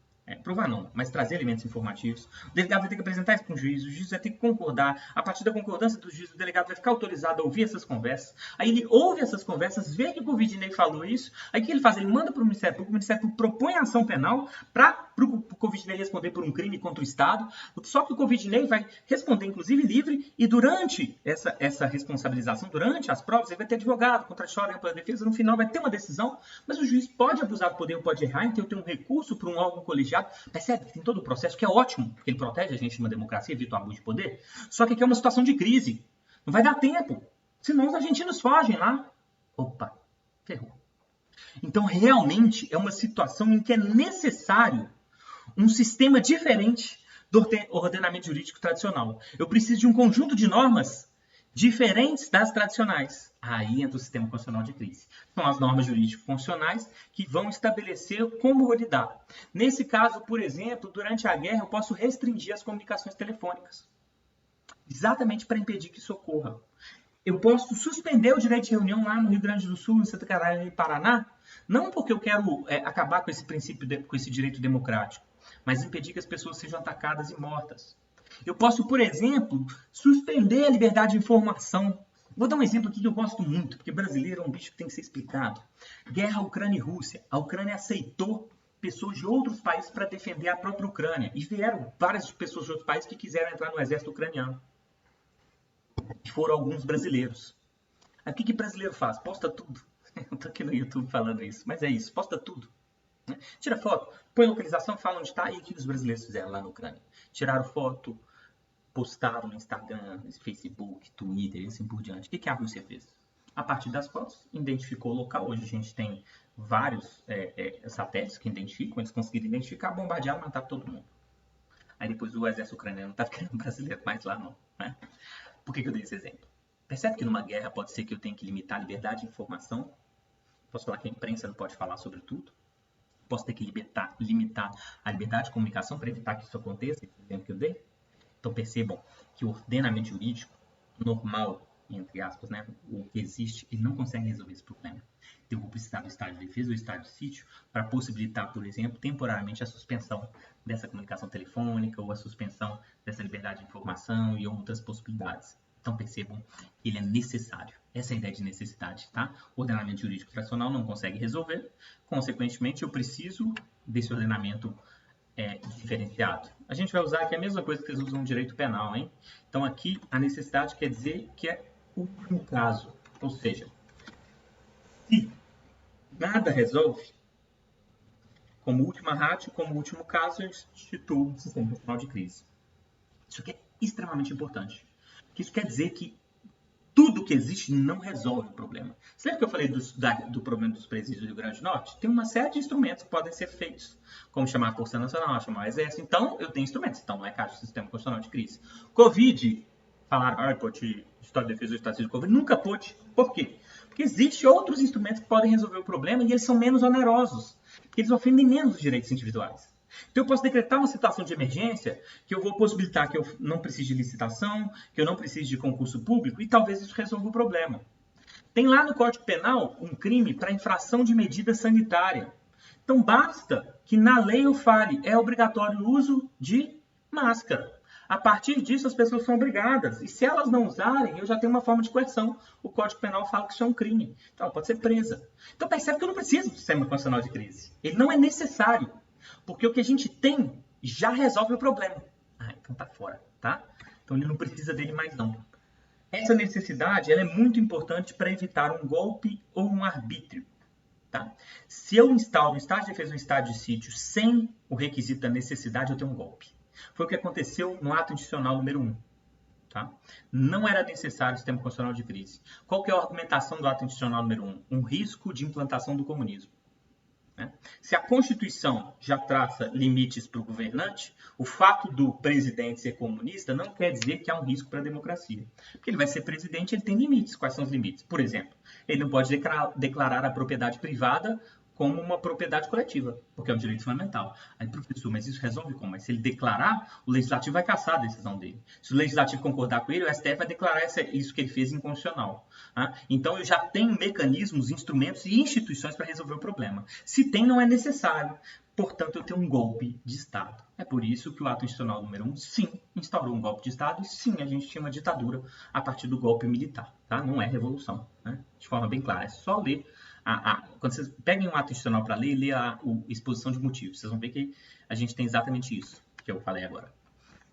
Speaker 1: provar não, mas trazer elementos informativos. O delegado vai ter que apresentar isso para o juiz vai ter que concordar. A partir da concordância do juiz, o delegado vai ficar autorizado a ouvir essas conversas. Aí ele ouve essas conversas, vê que o Covidinei falou isso, aí o que ele faz? Ele manda para o Ministério Público, o Ministério Público propõe a ação penal para o Covidinei responder por um crime contra o Estado. Só que o Covidinei vai responder, inclusive, livre, e durante essa responsabilização, durante as provas, ele vai ter advogado, contraditório, ampla defesa, no final vai ter uma decisão, mas o juiz pode abusar do poder ou pode errar, então tem um recurso para um órgão colegiado. Percebe que tem todo o processo, que é ótimo, porque ele protege a gente numa democracia, evita o abuso de poder. Só que aqui é uma situação de crise. Não vai dar tempo. Senão os argentinos fogem lá. Opa, ferrou. Então, realmente, é uma situação em que é necessário um sistema diferente do ordenamento jurídico tradicional. Eu preciso de um conjunto de normas diferentes das tradicionais. Aí entra o sistema constitucional de crise. São as normas jurídico-funcionais que vão estabelecer como vou lidar. Nesse caso, por exemplo, durante a guerra, eu posso restringir as comunicações telefônicas. Exatamente para impedir que isso ocorra. Eu posso suspender o direito de reunião lá no Rio Grande do Sul, em Santa Catarina e Paraná, não porque eu quero acabar com esse princípio, com esse direito democrático, mas impedir que as pessoas sejam atacadas e mortas. Eu posso, por exemplo, suspender a liberdade de informação. Vou dar um exemplo aqui que eu gosto muito, porque brasileiro é um bicho que tem que ser explicado. Guerra Ucrânia e Rússia. A Ucrânia aceitou pessoas de outros países para defender a própria Ucrânia. E vieram várias pessoas de outros países que quiseram entrar no exército ucraniano. E foram alguns brasileiros. Aí, o que brasileiro faz? Posta tudo. Eu tô aqui no YouTube falando isso, mas é isso, posta tudo. Tira foto, põe localização, fala onde está, e o que os brasileiros fizeram lá na Ucrânia? Tiraram foto, postaram no Instagram, no Facebook, Twitter e assim por diante. O que a Rússia fez? A partir das fotos, identificou o local. Hoje a gente tem vários satélites que identificam, eles conseguiram identificar, bombardear, matar todo mundo. Aí depois o exército ucraniano não está ficando brasileiro mais lá não. Né? Por que eu dei esse exemplo? Percebe que numa guerra pode ser que eu tenha que limitar a liberdade de informação? Posso falar que a imprensa não pode falar sobre tudo? Posso ter que limitar a liberdade de comunicação para evitar que isso aconteça, esse exemplo que eu dei? Então percebam que o ordenamento jurídico normal, entre aspas, né, o que existe, ele não consegue resolver esse problema. Então eu vou precisar do estado de defesa ou estado de sítio para possibilitar, por exemplo, temporariamente a suspensão dessa comunicação telefônica ou a suspensão dessa liberdade de informação e outras possibilidades. Então percebam que ele é necessário. Essa é a ideia de necessidade, tá? O ordenamento jurídico tradicional não consegue resolver, consequentemente eu preciso desse ordenamento diferenciado. A gente vai usar aqui a mesma coisa que vocês usam no direito penal, hein? Então aqui a necessidade quer dizer que é o último caso, ou seja, se nada resolve, como última ratio, como último caso, eu instituo um sistema constitucional de crise. Isso aqui é extremamente importante. Isso quer dizer que tudo que existe não resolve o problema. Você lembra que eu falei do problema dos presídios do Rio Grande do Norte? Tem uma série de instrumentos que podem ser feitos, como chamar a Força Nacional, chamar o Exército. Então, eu tenho instrumentos. Então, não é caixa do Sistema Constitucional de Crise. Covid, falaram, pode Estado de Defesa ou Estado de Covid. Nunca pode. Por quê? Porque existem outros instrumentos que podem resolver o problema e eles são menos onerosos. Porque eles ofendem menos os direitos individuais. Então eu posso decretar uma situação de emergência que eu vou possibilitar que eu não precise de licitação, que eu não precise de concurso público e talvez isso resolva o problema. Tem lá no Código Penal um crime para infração de medida sanitária. Então basta que na lei eu fale, é obrigatório o uso de máscara. A partir disso as pessoas são obrigadas. E se elas não usarem, eu já tenho uma forma de coerção. O Código Penal fala que isso é um crime. Então ela pode ser presa. Então percebe que eu não preciso do Sistema Constitucional de Crise. Ele não é necessário. Porque o que a gente tem já resolve o problema. Então tá fora, tá? Então ele não precisa dele mais não. Essa necessidade ela é muito importante para evitar um golpe ou um arbítrio. Tá? Se eu instalo um estado de defesa ou um estado de sítio sem o requisito da necessidade, eu tenho um golpe. Foi o que aconteceu no ato institucional número 1. Tá? Não era necessário o sistema constitucional de crise. Qual que é a argumentação do ato institucional número 1? Um risco de implantação do comunismo. Se a Constituição já traça limites para o governante, o fato do presidente ser comunista não quer dizer que há um risco para a democracia. Porque ele vai ser presidente, ele tem limites. Quais são os limites? Por exemplo, ele não pode declarar a propriedade privada como uma propriedade coletiva, porque é um direito fundamental. Aí, professor, mas isso resolve como? Mas se ele declarar, o legislativo vai cassar a decisão dele. Se o legislativo concordar com ele, o STF vai declarar isso que ele fez inconstitucional. Tá? Então, eu já tenho mecanismos, instrumentos e instituições para resolver o problema. Se tem, não é necessário. Portanto, eu tenho um golpe de Estado. É por isso que o ato institucional número 1, sim, instaurou um golpe de Estado, e sim, a gente tinha uma ditadura a partir do golpe militar. Tá? Não é revolução, né? De forma bem clara. É só ler quando vocês peguem um ato institucional para ler, lê a exposição de motivos. Vocês vão ver que a gente tem exatamente isso que eu falei agora.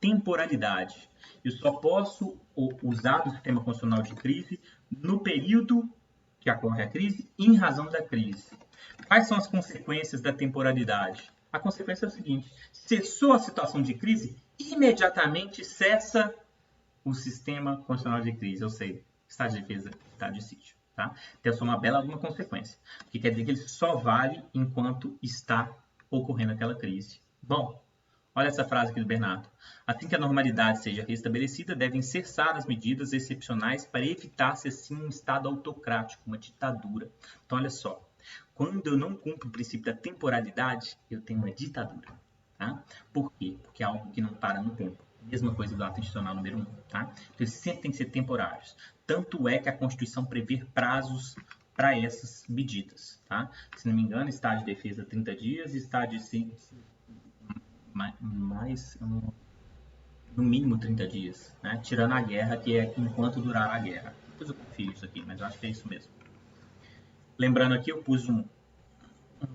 Speaker 1: Temporalidade. Eu só posso usar do sistema constitucional de crise no período que ocorre a crise em razão da crise. Quais são as consequências da temporalidade? A consequência é o seguinte: cessou a situação de crise, imediatamente cessa o sistema constitucional de crise, ou seja, estado de defesa, estado de sítio. Tá? Então, essa é uma bela alguma consequência, que quer dizer que ele só vale enquanto está ocorrendo aquela crise. Bom, olha essa frase aqui do Bernardo. Assim que a normalidade seja restabelecida, devem cessar as medidas excepcionais para evitar-se assim um estado autocrático, uma ditadura. Então, olha só, quando eu não cumpro o princípio da temporalidade, eu tenho uma ditadura. Tá? Por quê? Porque é algo que não para no tempo. Mesma coisa do ato institucional número 1. Tá? Então, eles sempre têm que ser temporários. Tanto é que a Constituição prevê prazos para essas medidas. Tá? Se não me engano, estado de defesa 30 dias, estado de sítio mais no mínimo 30 dias. Né? Tirando a guerra, que é enquanto durar a guerra. Depois eu confio isso aqui, mas eu acho que é isso mesmo. Lembrando aqui, eu pus um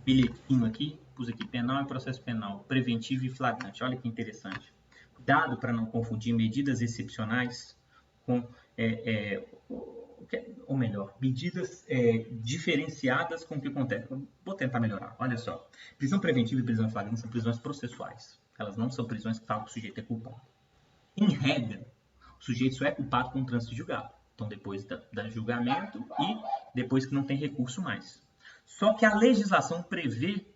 Speaker 1: bilhetinho aqui, pus aqui penal e processo penal, preventivo e flagrante. Olha que interessante. Cuidado para não confundir medidas excepcionais com, ou melhor, medidas diferenciadas com o que acontece. Vou tentar melhorar. Olha só. Prisão preventiva e prisão flagrante são prisões processuais. Elas não são prisões que falam que o sujeito é culpado. Em regra, o sujeito só é culpado com o trânsito julgado. Então, depois do julgamento e depois que não tem recurso mais. Só que a legislação prevê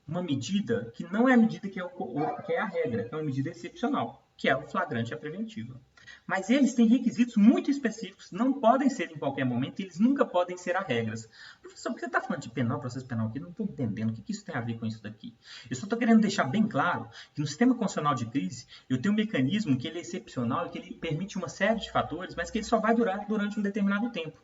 Speaker 1: uma medida que não é a medida que é a regra, é uma medida excepcional, que é o flagrante e a preventiva. Mas eles têm requisitos muito específicos, não podem ser em qualquer momento e eles nunca podem ser a regras. Professor, por que você está falando de penal, processo penal aqui? Não estou entendendo o que isso tem a ver com isso daqui. Eu só estou querendo deixar bem claro que no sistema constitucional de crise eu tenho um mecanismo que ele é excepcional e que ele permite uma série de fatores, mas que ele só vai durar durante um determinado tempo.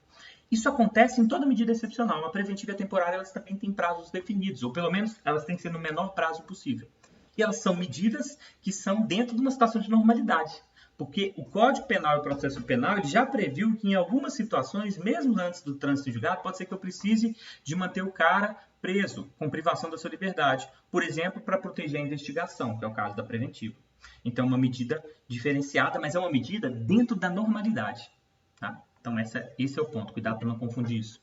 Speaker 1: Isso acontece em toda medida excepcional. A preventiva e a temporária, elas também têm prazos definidos, ou pelo menos elas têm que ser no menor prazo possível. E elas são medidas que são dentro de uma situação de normalidade. Porque o Código Penal e o Processo Penal ele já previu que em algumas situações, mesmo antes do trânsito julgado, pode ser que eu precise de manter o cara preso, com privação da sua liberdade. Por exemplo, para proteger a investigação, que é o caso da preventiva. Então, é uma medida diferenciada, mas é uma medida dentro da normalidade. Tá? Então, esse é o ponto. Cuidado para não confundir isso.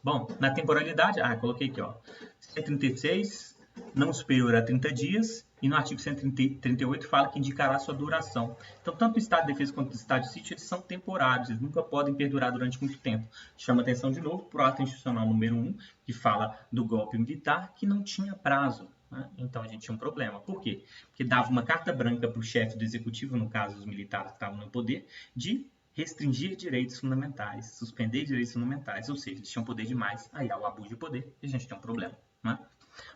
Speaker 1: Bom, na temporalidade, coloquei aqui, ó, 136, não superior a 30 dias, e no artigo 138 fala que indicará sua duração. Então, tanto o estado de defesa quanto o estado de sítio, eles são temporários, eles nunca podem perdurar durante muito tempo. Chama atenção de novo para o ato institucional número 1, que fala do golpe militar, que não tinha prazo. Né? Então, a gente tinha um problema. Por quê? Porque dava uma carta branca para o chefe do executivo, no caso, os militares que estavam no poder, de restringir direitos fundamentais, suspender direitos fundamentais, ou seja, eles tinham poder demais, aí há o abuso de poder e a gente tem um problema. Né?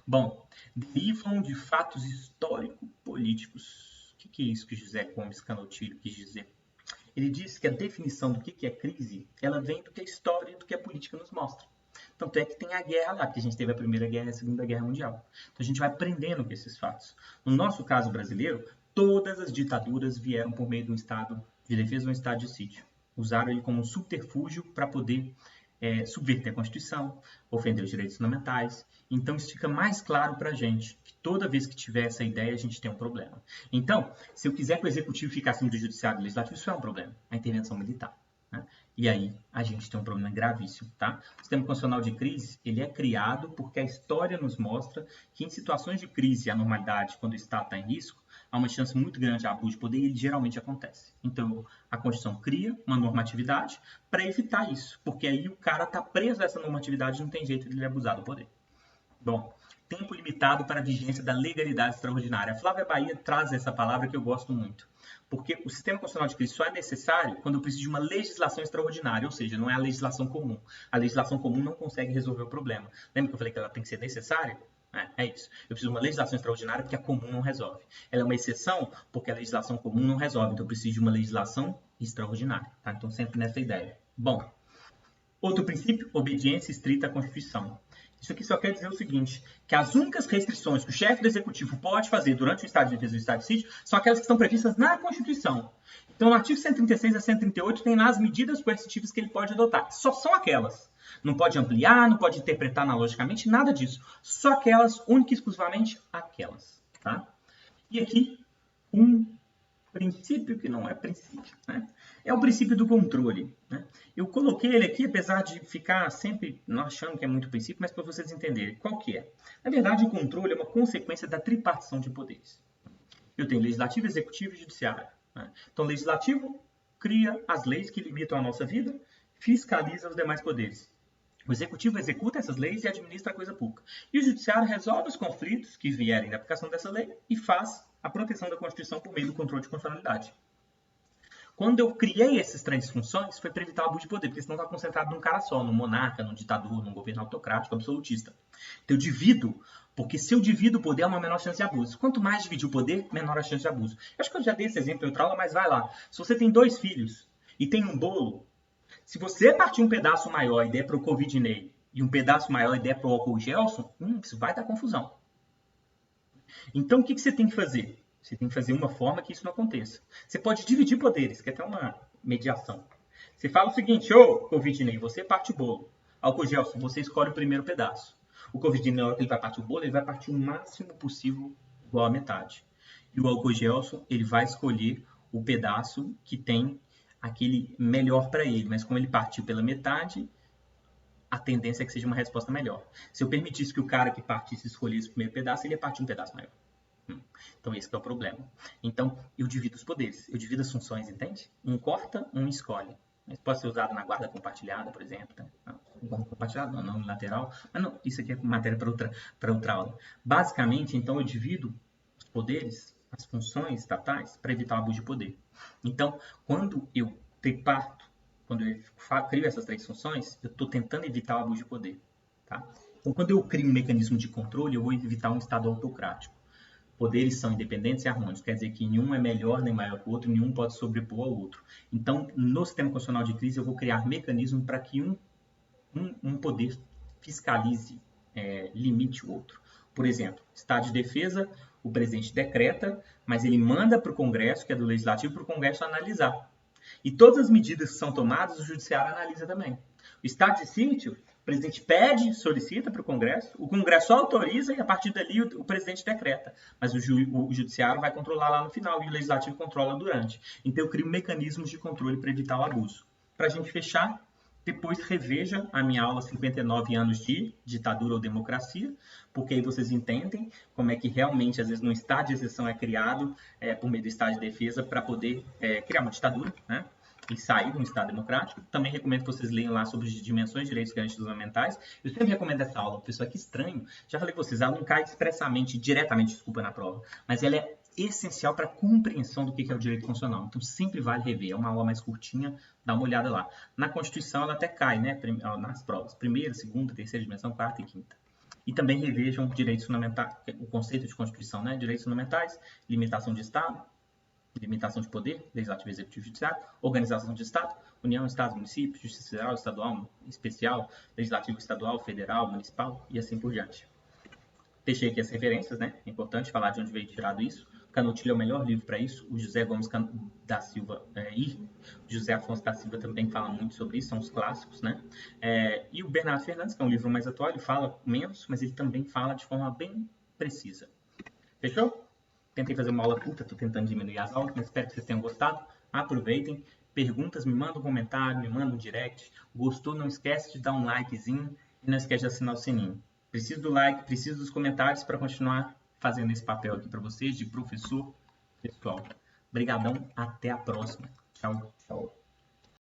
Speaker 1: Bom, derivam de fatos histórico-políticos. O que é isso que José Gomes Canotilho quis dizer? Ele disse que a definição do que é crise, ela vem do que a história e do que a política nos mostra. Tanto é que tem a guerra lá, que a gente teve a Primeira Guerra e a Segunda Guerra Mundial. Então a gente vai aprendendo com esses fatos. No nosso caso brasileiro, todas as ditaduras vieram por meio de um estado de defesa ou um estado de sítio. Usaram ele como um subterfúgio para poder subverter a Constituição, ofender os direitos fundamentais. Então, isso fica mais claro para a gente, que toda vez que tiver essa ideia, a gente tem um problema. Então, se eu quiser que o Executivo fique acima do Judiciário e do Legislativo, isso é um problema, a intervenção militar. Né? E aí, a gente tem um problema gravíssimo. Tá? O sistema constitucional de crise, ele é criado porque a história nos mostra que em situações de crise e anormalidade, quando o Estado está em risco, há uma chance muito grande de abuso de poder e ele geralmente acontece. Então, a Constituição cria uma normatividade para evitar isso, porque aí o cara está preso a essa normatividade e não tem jeito de ele abusar do poder. Bom, tempo limitado para a vigência da legalidade extraordinária. A Flávia Bahia traz essa palavra que eu gosto muito, porque o sistema constitucional de crise só é necessário quando eu preciso de uma legislação extraordinária, ou seja, não é a legislação comum. A legislação comum não consegue resolver o problema. Lembra que eu falei que ela tem que ser necessária? É isso. Eu preciso de uma legislação extraordinária porque a comum não resolve. Ela é uma exceção porque a legislação comum não resolve. Então, eu preciso de uma legislação extraordinária. Tá? Então, sempre nessa ideia. Bom, outro princípio, obediência estrita à Constituição. Isso aqui só quer dizer o seguinte, que as únicas restrições que o chefe do executivo pode fazer durante o estado de defesa e o estado de sítio são aquelas que estão previstas na Constituição. Então, no artigo 136 a 138 tem lá as medidas coercitivas que ele pode adotar. Só são aquelas. Não pode ampliar, não pode interpretar analogicamente, nada disso. Só aquelas, única e exclusivamente aquelas. Tá? E aqui, um princípio que não é princípio, né? É o princípio do controle, né? Eu coloquei ele aqui, apesar de ficar sempre não achando que é muito princípio, mas para vocês entenderem qual que é. Na verdade, o controle é uma consequência da tripartição de poderes. Eu tenho legislativo, executivo e judiciário, né? Então, o legislativo cria as leis que limitam a nossa vida, fiscaliza os demais poderes. O executivo executa essas leis e administra a coisa pública. E o judiciário resolve os conflitos que vierem da aplicação dessa lei e faz a proteção da Constituição por meio do controle de constitucionalidade. Quando eu criei essas três funções, foi para evitar o abuso de poder, porque senão está concentrado num cara só, num monarca, num ditador, num governo autocrático, absolutista. Então eu divido, porque se eu divido o poder, há uma menor chance de abuso. Quanto mais dividir o poder, menor a chance de abuso. Eu acho que eu já dei esse exemplo em outra aula, mas vai lá. Se você tem 2 filhos e tem um bolo, se você partir um pedaço maior e der para o Covidinei e um pedaço maior e der para o álcool Gelson, isso vai dar confusão. Então, o que você tem que fazer? Você tem que fazer uma forma que isso não aconteça. Você pode dividir poderes, que é até uma mediação. Você fala o seguinte, ô Covidinei, você parte o bolo. Álcool Gelson, você escolhe o primeiro pedaço. O Covidinei, na hora que ele vai partir o bolo, ele vai partir o máximo possível igual a metade. E o álcool Gelson, ele vai escolher o pedaço que tem aquele melhor para ele. Mas como ele partiu pela metade, a tendência é que seja uma resposta melhor. Se eu permitisse que o cara que partisse escolhesse o primeiro pedaço, ele ia partir um pedaço maior. Então, esse que é o problema. Então, eu divido os poderes, eu divido as funções, entende? Um corta, um escolhe. Isso pode ser usado na guarda compartilhada, por exemplo. Né? Não, guarda compartilhada não lateral. Mas não, isso aqui é matéria para outra aula. Basicamente, então, eu divido os poderes, as funções estatais, para evitar o abuso de poder. Então, quando eu triparto, quando eu crio essas 3 funções, eu estou tentando evitar o abuso de poder. Tá? Então, quando eu crio um mecanismo de controle, eu vou evitar um Estado autocrático. Poderes são independentes e harmônicos, quer dizer que nenhum é melhor nem maior que o outro, nenhum pode sobrepor ao outro. Então, no sistema constitucional de crise, eu vou criar mecanismos para que um poder fiscalize, limite o outro. Por exemplo, estado de defesa, o presidente decreta, mas ele manda para o Congresso, que é do Legislativo, para o Congresso analisar. E todas as medidas que são tomadas, o Judiciário analisa também. O estado de sítio, o presidente pede, solicita para o Congresso autoriza e a partir dali o presidente decreta. Mas o Judiciário vai controlar lá no final e o Legislativo controla durante. Então eu crio mecanismos de controle para evitar o abuso. Para a gente fechar, depois reveja a minha aula 59 anos de ditadura ou democracia, porque aí vocês entendem como é que realmente, às vezes, no estado de exceção é criado por meio do estado de defesa para poder criar uma ditadura, né? E sair de um Estado democrático. Também recomendo que vocês leiam lá sobre as dimensões de direitos garantidos fundamentais. Eu sempre recomendo essa aula, pessoal, que estranho. Já falei com vocês, ela não cai expressamente, diretamente, desculpa, na prova, mas ela é essencial para a compreensão do que é o direito constitucional. Então, sempre vale rever. É uma aula mais curtinha, dá uma olhada lá. Na Constituição, ela até cai, né, nas provas. Primeira, segunda, terceira dimensão, quarta e quinta. E também revejam direitos fundamentais, o conceito de Constituição, né, direitos fundamentais, limitação de Estado, limitação de poder, legislativo, executivo e judiciário, organização de Estado, União, Estados, municípios, Justiça Federal, Estadual, Especial, Legislativo Estadual, Federal, Municipal e assim por diante. Deixei aqui as referências, né? É importante falar de onde veio tirado isso. Canutilho é o melhor livro para isso. O José Gomes da Silva e o José Afonso da Silva também falam muito sobre isso, são os clássicos, né? E o Bernardo Fernandes, que é um livro mais atual, ele fala menos, mas ele também fala de forma bem precisa. Fechou? Tentei fazer uma aula curta, estou tentando diminuir as aulas, mas espero que vocês tenham gostado. Aproveitem, perguntas, me mandam um comentário, me mandam um direct. Gostou, não esquece de dar um likezinho e não esquece de assinar o sininho. Preciso do like, preciso dos comentários para continuar fazendo esse papel aqui para vocês de professor pessoal. Obrigadão, até a próxima. Tchau.